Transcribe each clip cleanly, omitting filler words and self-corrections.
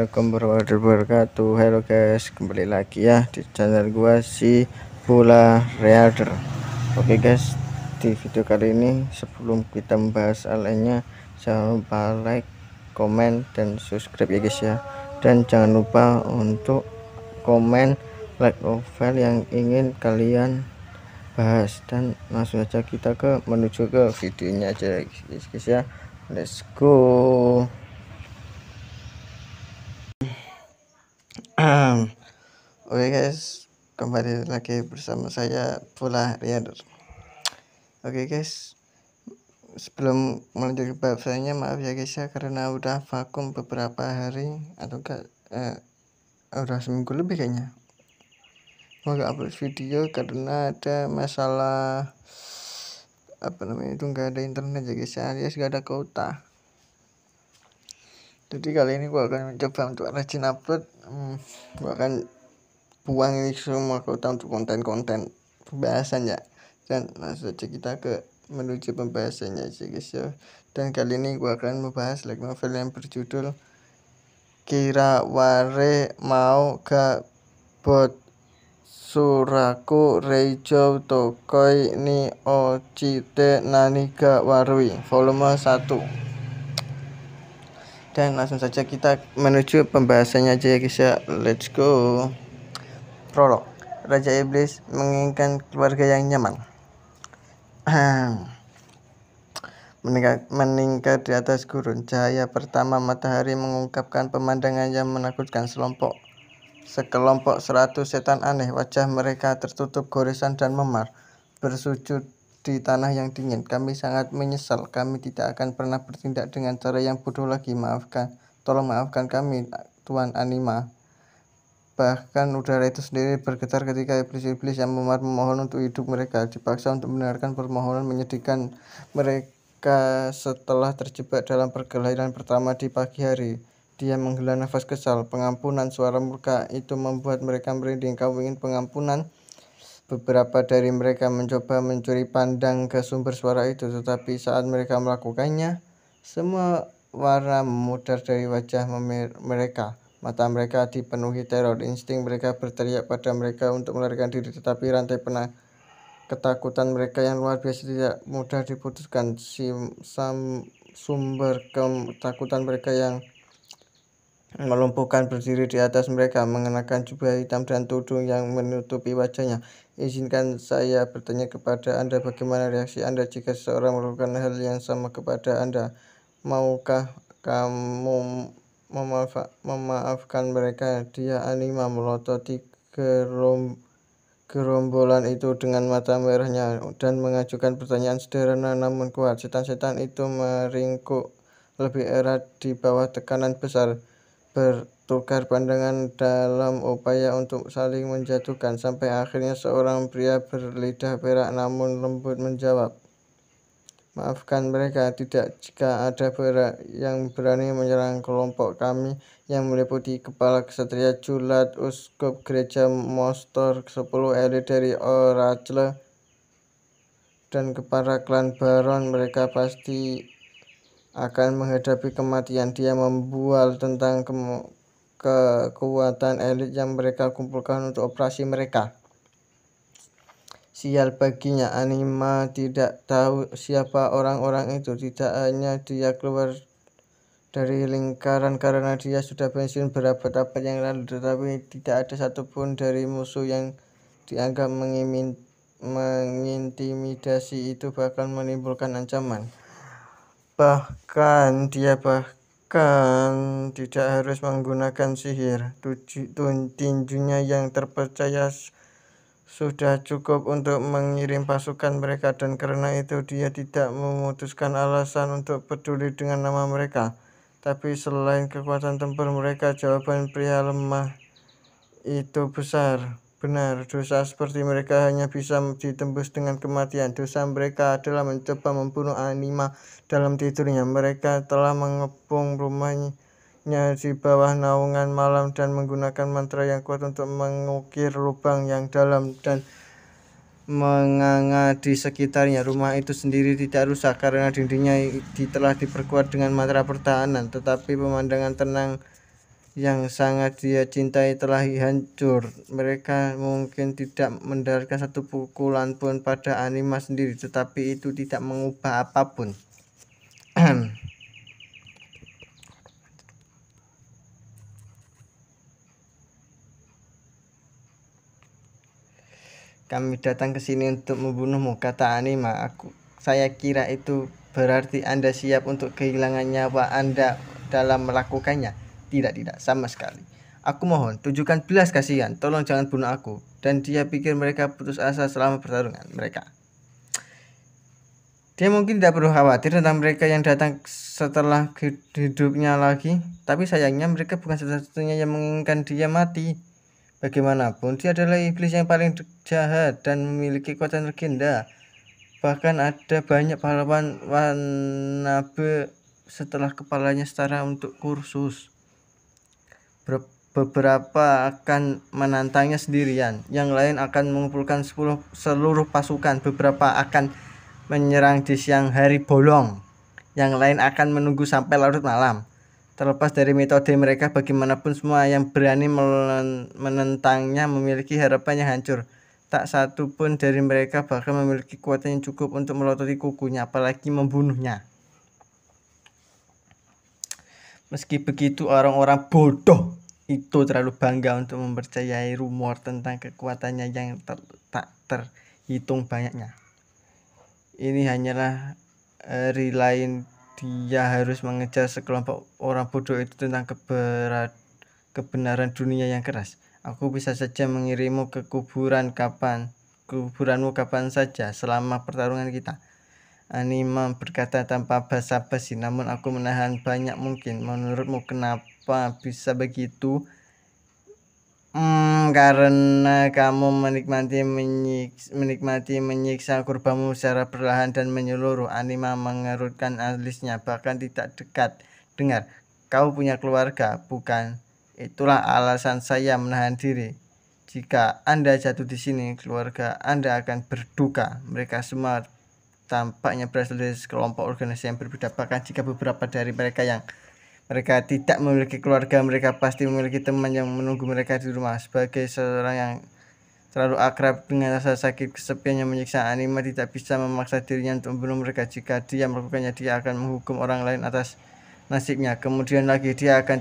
Assalamualaikum warahmatullahi wabarakatuh. Halo guys, kembali lagi ya di channel gua si Bola Reader. Oke guys, di video kali ini sebelum kita membahas hal lainnya, jangan lupa like, komen, dan subscribe ya guys ya. Dan jangan lupa untuk komen like novel yang ingin kalian bahas, dan langsung saja kita menuju ke videonya aja guys ya. Let's go. Oke guys, kembali lagi bersama saya Bola Reader. Oke guys, sebelum melanjutkan bahasannya, maaf ya guys ya, karena udah vakum beberapa hari atau enggak udah seminggu lebih kayaknya nggak upload video karena ada masalah itu, nggak ada internet ya guys ya, alias nggak ada kuota. Jadi kali ini gua akan mencoba untuk rajin upload. Gua akan buang ini semua kuota untuk konten-konten pembahasan ya, dan langsung saja kita menuju pembahasannya aja guys ya. Dan kali ini gua akan membahas light novel yang berjudul Kira Ware Mau Ga Bot Suraku Reijo Tokoi ni Ochite Naniga Warui volume 1. Dan langsung saja kita menuju pembahasannya aja ya guys ya. Let's go. Prolog. Raja Iblis menginginkan keluarga yang nyaman. Meningkat di atas gurun, cahaya pertama matahari mengungkapkan pemandangan yang menakutkan. Sekelompok 100 setan aneh, wajah mereka tertutup goresan dan memar, bersujud di tanah yang dingin. Kami sangat menyesal, kami tidak akan pernah bertindak dengan cara yang bodoh lagi. Tolong maafkan kami, Tuan Anima. Bahkan udara itu sendiri bergetar ketika iblis-iblis yang memar memohon untuk hidup mereka, dipaksa untuk mendengarkan permohonan menyedihkan mereka setelah terjebak dalam perkelahian pertama di pagi hari. Dia menghela nafas kesal. Pengampunan, suara murka itu membuat mereka merinding. Kau ingin pengampunan? Beberapa dari mereka mencoba mencuri pandang ke sumber suara itu, tetapi saat mereka melakukannya, semua warna memudar dari wajah mereka. Mata mereka dipenuhi teror. Insting mereka berteriak pada mereka untuk melarikan diri, tetapi rantai ketakutan mereka yang luar biasa tidak mudah diputuskan. Sumber ketakutan mereka yang melumpuhkan berdiri di atas mereka, mengenakan jubah hitam dan tudung yang menutupi wajahnya. Izinkan saya bertanya kepada Anda, bagaimana reaksi Anda jika seseorang melakukan hal yang sama kepada Anda? Maukah kamu memaafkan mereka? Dia Anima melototi gerombolan itu dengan mata merahnya dan mengajukan pertanyaan sederhana namun kuat. Setan-setan itu meringkuk lebih erat di bawah tekanan besar, bertukar pandangan dalam upaya untuk saling menjatuhkan, sampai akhirnya seorang pria berlidah perak namun lembut menjawab, maafkan mereka. Tidak, jika ada yang berani menyerang kelompok kami yang meliputi kepala kesatria Julat, uskup gereja Mostor, 10 elit dari Oracle, dan kepala klan Baron, mereka pasti akan menghadapi kematian. Dia membual tentang kekuatan elit yang mereka kumpulkan untuk operasi mereka. Sial baginya, Anima tidak tahu siapa orang-orang itu. Tidak hanya dia keluar dari lingkaran karena dia sudah pensiun berabad-abad yang lalu, tetapi tidak ada satupun dari musuh yang dianggap mengintimidasi itu bahkan menimbulkan ancaman. Bahkan tidak harus menggunakan sihir. Tinjunya yang terpercaya sudah cukup untuk mengirim pasukan mereka, dan karena itu dia tidak memutuskan alasan untuk peduli dengan nama mereka. Tapi selain kekuatan tempur mereka, jawaban pria lemah itu benar. Dosa seperti mereka hanya bisa ditembus dengan kematian. Dosa mereka adalah mencoba membunuh Anima dalam tidurnya. Mereka telah mengepung rumahnya di bawah naungan malam dan menggunakan mantra yang kuat untuk mengukir lubang yang dalam dan menganga di sekitarnya. Rumah itu sendiri tidak rusak karena dindingnya telah diperkuat dengan mantra pertahanan, tetapi pemandangan tenang yang sangat dia cintai telah hancur. Mereka mungkin tidak mendaratkan satu pukulan pun pada Anima sendiri, tetapi itu tidak mengubah apapun. Kami datang ke sini untuk membunuhmu, kata Anima. Saya kira itu berarti Anda siap untuk kehilangan nyawa Anda dalam melakukannya. Tidak, sama sekali. Aku mohon, tunjukkan belas kasihan. Tolong jangan bunuh aku. Dan dia pikir mereka putus asa selama pertarungan mereka. Dia mungkin tidak perlu khawatir tentang mereka yang datang setelah hidupnya lagi. Tapi sayangnya mereka bukan satu-satunya yang menginginkan dia mati. Bagaimanapun, dia adalah iblis yang paling jahat dan memiliki kekuatan legenda. Bahkan ada banyak pahlawan wannabe setelah kepalanya setara untuk kursus. Beberapa akan menantangnya sendirian, yang lain akan mengumpulkan seluruh pasukan, beberapa akan menyerang di siang hari bolong, yang lain akan menunggu sampai larut malam. Terlepas dari metode mereka, bagaimanapun semua yang berani menentangnya memiliki harapan yang hancur. Tak satu pun dari mereka bahkan memiliki kekuatan yang cukup untuk melototi kukunya, apalagi membunuhnya. Meski begitu, orang-orang bodoh itu terlalu bangga untuk mempercayai rumor tentang kekuatannya yang tak terhitung banyaknya. Ini hanyalah hari lain dia harus mengejar sekelompok orang bodoh itu tentang kebenaran dunia yang keras. Aku bisa saja mengirimmu ke kuburanmu kapan saja selama pertarungan kita. Anima berkata tanpa basa-basi, namun aku menahan banyak mungkin. Menurutmu kenapa bisa begitu? Karena kamu menikmati menyiksa kurbanmu secara perlahan dan menyeluruh. Anima mengerutkan alisnya, bahkan tidak dekat. Dengar, kau punya keluarga, bukan? Itulah alasan saya menahan diri. Jika Anda jatuh di sini, keluarga Anda akan berduka. Mereka semua tampaknya berasal dari kelompok organisasi yang berbeda. Bahkan jika beberapa dari mereka tidak memiliki keluarga, mereka pasti memiliki teman yang menunggu mereka di rumah. Sebagai seorang yang terlalu akrab dengan rasa sakit kesepian yang menyiksa, Anima tidak bisa memaksa dirinya untuk membunuh mereka. Jika dia melakukannya, dia akan menghukum orang lain atas nasibnya. Kemudian lagi dia akan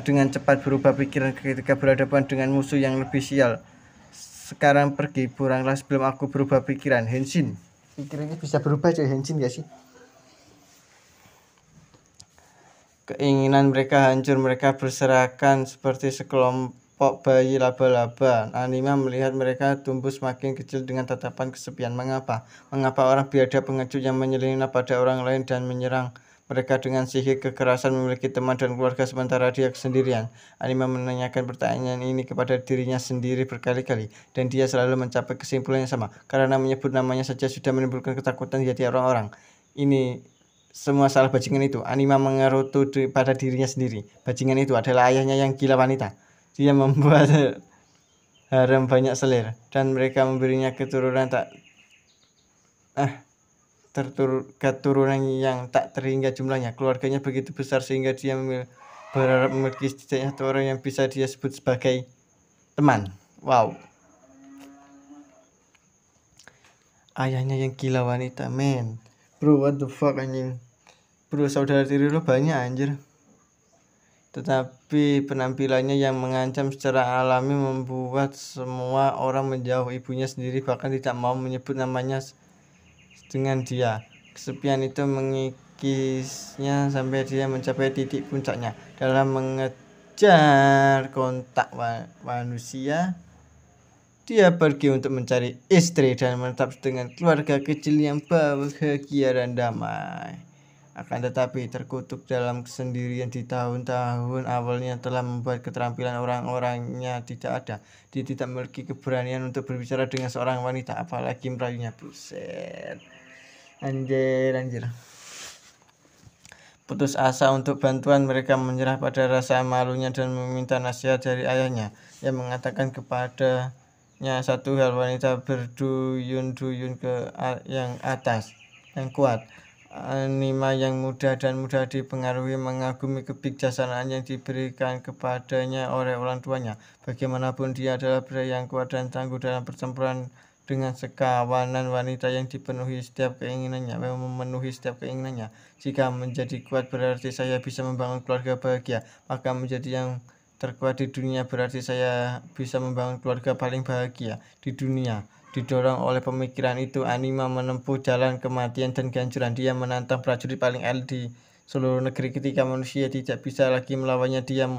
dengan cepat berubah pikiran ketika berhadapan dengan musuh yang lebih sial. Sekarang pergi, pulanglah sebelum aku berubah pikiran. Henshin. Pikirannya bisa berubah jadi Henshin gak sih? Keinginan mereka hancur, mereka berserakan seperti sekelompok bayi laba-laba. Anima melihat mereka tumbuh semakin kecil dengan tatapan kesepian. Mengapa orang biadab pengecut yang menyelinap pada orang lain dan menyerang mereka dengan sihir kekerasan memiliki teman dan keluarga sementara dia sendirian? Anima menanyakan pertanyaan ini kepada dirinya sendiri berkali-kali, dan dia selalu mencapai kesimpulan yang sama. Karena menyebut namanya saja sudah menimbulkan ketakutan di hati orang-orang. Ini semua salah bajingan itu. Anima mengerutu pada dirinya sendiri. Bajingan itu adalah ayahnya yang gila wanita. Dia membuat harem banyak selir, dan mereka memberinya keturunan keturunan yang tak terhingga jumlahnya. Keluarganya begitu besar sehingga dia berharap memiliki setidaknya satu orang yang bisa dia sebut sebagai teman. Wow. Ayahnya yang gila wanita, man. Bro, what the fuck anjing. Bro, saudara tiri lu banyak anjir. Tetapi penampilannya yang mengancam secara alami membuat semua orang menjauh. Ibunya sendiri bahkan tidak mau menyebut namanya dengan dia. Kesepian itu mengikisnya sampai dia mencapai titik puncaknya. Dalam mengejar kontak manusia, dia pergi untuk mencari istri dan menetap dengan keluarga kecil yang bahagia dan damai. Akan tetapi terkutuk dalam kesendirian di tahun-tahun awalnya telah membuat keterampilan orang-orangnya tidak ada. Dia tidak memiliki keberanian untuk berbicara dengan seorang wanita, apalagi merayunya. Buset. Anjir. Putus asa untuk bantuan, mereka menyerah pada rasa malunya dan meminta nasihat dari ayahnya yang mengatakan kepadanya satu hal: wanita berduyun-duyun ke yang atas, yang kuat. Anima yang mudah dan mudah dipengaruhi mengagumi kebijaksanaan yang diberikan kepadanya oleh orang tuanya. Bagaimanapun dia adalah pria yang kuat dan tangguh dalam pertempuran dengan sekawanan wanita yang memenuhi setiap keinginannya. Jika menjadi kuat berarti saya bisa membangun keluarga bahagia, maka menjadi yang terkuat di dunia berarti saya bisa membangun keluarga paling bahagia di dunia. Didorong oleh pemikiran itu, Anima menempuh jalan kematian dan kehancuran. Dia menantang prajurit paling elit di seluruh negeri. Ketika manusia tidak bisa lagi melawannya, dia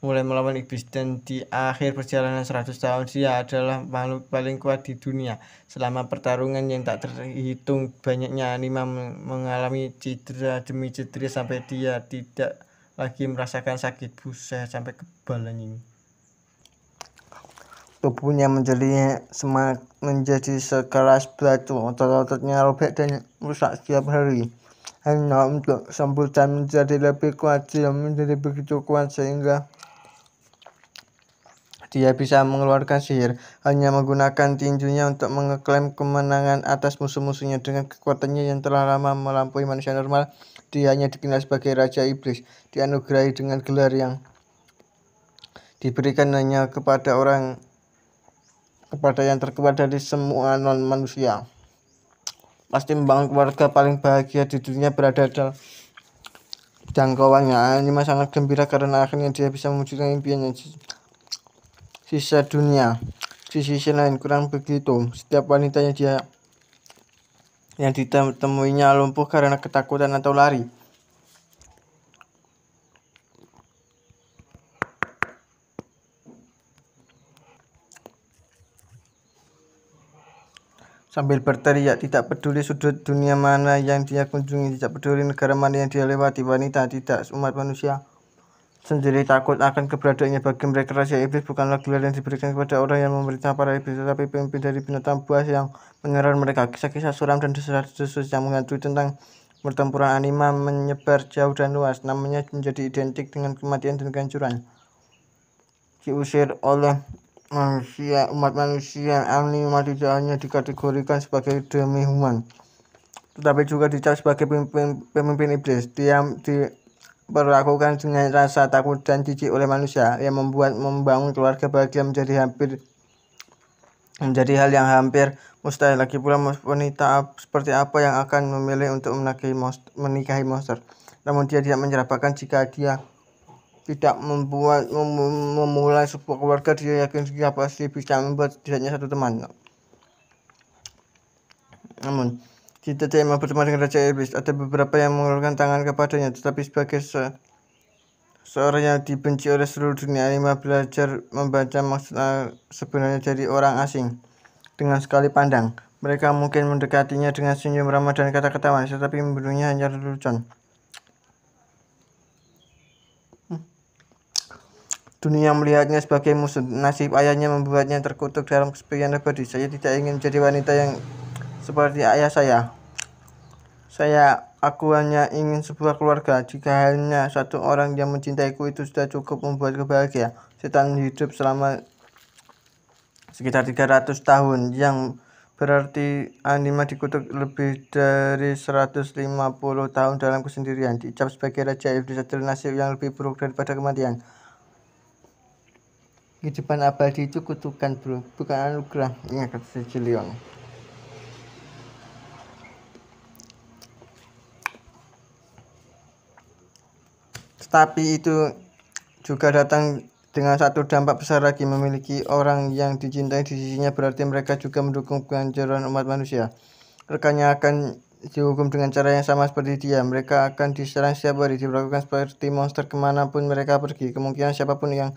mulai melawan iblis, dan di akhir perjalanan 100 tahun dia adalah makhluk paling kuat di dunia. Selama pertarungan yang tak terhitung banyaknya, Anima mengalami cedera demi cedera sampai dia tidak lagi merasakan sakit. Buset, sampai kebal ini. Tubuhnya menjadi sekeras batu, otot-ototnya robek dan rusak setiap hari. Hanya untuk sambutan menjadi lebih kuat, dia menjadi begitu kuat sehingga dia bisa mengeluarkan sihir, hanya menggunakan tinjunya untuk mengeklaim kemenangan atas musuh-musuhnya. Dengan kekuatannya yang telah lama melampaui manusia normal, dia hanya dikenal sebagai Raja Iblis, dianugerahi dengan gelar yang diberikan hanya kepada yang terkuat dari semua non-manusia. Pasti membangun keluarga paling bahagia di dunia berada dalam jangkauannya. Anima sangat gembira karena akhirnya dia bisa mewujudkan impiannya. Sisa dunia di sisi lain kurang begitu. Setiap wanita yang ditemuinya lumpuh karena ketakutan atau lari. Sambil berteriak, tidak peduli sudut dunia mana yang dia kunjungi, tidak peduli negara mana yang dia lewati, wanita tidak umat manusia sendiri takut akan keberadaannya. Bagi mereka, Raja Iblis bukanlah gelar yang diberikan kepada orang yang memerintah para iblis, tetapi pemimpin dari binatang buas yang menyerang mereka. Kisah-kisah suram dan desas-desus yang menghantui tentang pertempuran Anima menyebar jauh dan luas. Namanya menjadi identik dengan kematian dan kehancuran. Diusir oleh umat manusia, Anima tidak hanya dikategorikan sebagai demi-human, tetapi juga dicap sebagai pemimpin iblis. Dia diperlakukan dengan rasa takut dan jijik oleh manusia, yang membangun keluarga bahagia menjadi hal yang hampir mustahil. Lagi pula, wanita seperti apa yang akan memilih untuk menikahi monster? Namun dia tidak menyerah. Bahkan jika dia tidak memulai sebuah keluarga, dia yakin dia pasti bisa membuat setidaknya satu teman. Namun jika dia mau berteman dengan Raja Iblis, ada beberapa yang mengulurkan tangan kepadanya, tetapi sebagai seorang yang dibenci oleh seluruh dunia, Anima belajar membaca maksud sebenarnya dari orang asing. Dengan sekali pandang, mereka mungkin mendekatinya dengan senyum ramah dan kata-kata manis, tetapi membunuhnya hanya lelucon. Dunia melihatnya sebagai musuh. Nasib ayahnya membuatnya terkutuk dalam kesepian abadi. Saya tidak ingin menjadi wanita yang seperti ayah saya. Aku hanya ingin sebuah keluarga. Jika hanya satu orang yang mencintaiku, itu sudah cukup membuatku bahagia. Setan hidup selama sekitar 300 tahun, yang berarti Anima dikutuk lebih dari 150 tahun dalam kesendirian. Dicap sebagai Raja Iblis adalah nasib yang lebih buruk daripada kematian. Kehidupan abadi itu kutukan, bro, bukan anugerah. Ingat kata Cicilion. Tetapi itu juga datang dengan satu dampak besar lagi. Memiliki orang yang dicintai di sisinya berarti mereka juga mendukung kehancuran umat manusia. Rekannya akan dihukum dengan cara yang sama seperti dia. Mereka akan diserang setiap hari, diperlakukan seperti monster kemanapun mereka pergi. Kemungkinan siapapun yang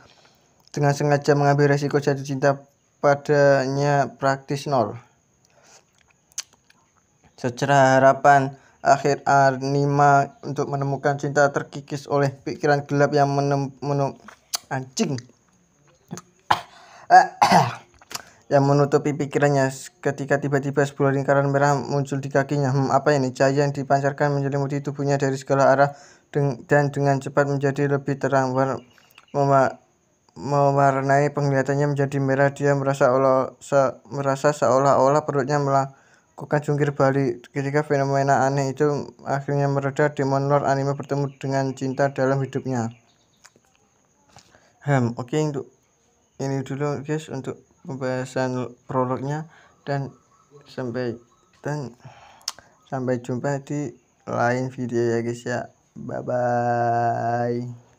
dengan sengaja mengambil resiko jatuh cinta padanya praktis nol. Secerah harapan akhir Anima untuk menemukan cinta terkikis oleh pikiran gelap yang yang menutupi pikirannya. Ketika tiba-tiba sebuah lingkaran merah muncul di kakinya. Apa ini? Cahaya yang dipancarkan menyelimuti tubuhnya dari segala arah dan dengan cepat menjadi lebih terang, mewarnai penglihatannya menjadi merah. Dia merasa seolah-olah perutnya akan jungkir balik ketika fenomena aneh itu akhirnya mereda. Demon Lord anime bertemu dengan cinta dalam hidupnya. Oke, untuk ini dulu guys untuk pembahasan prolognya, dan sampai jumpa di lain video ya guys ya. Bye bye.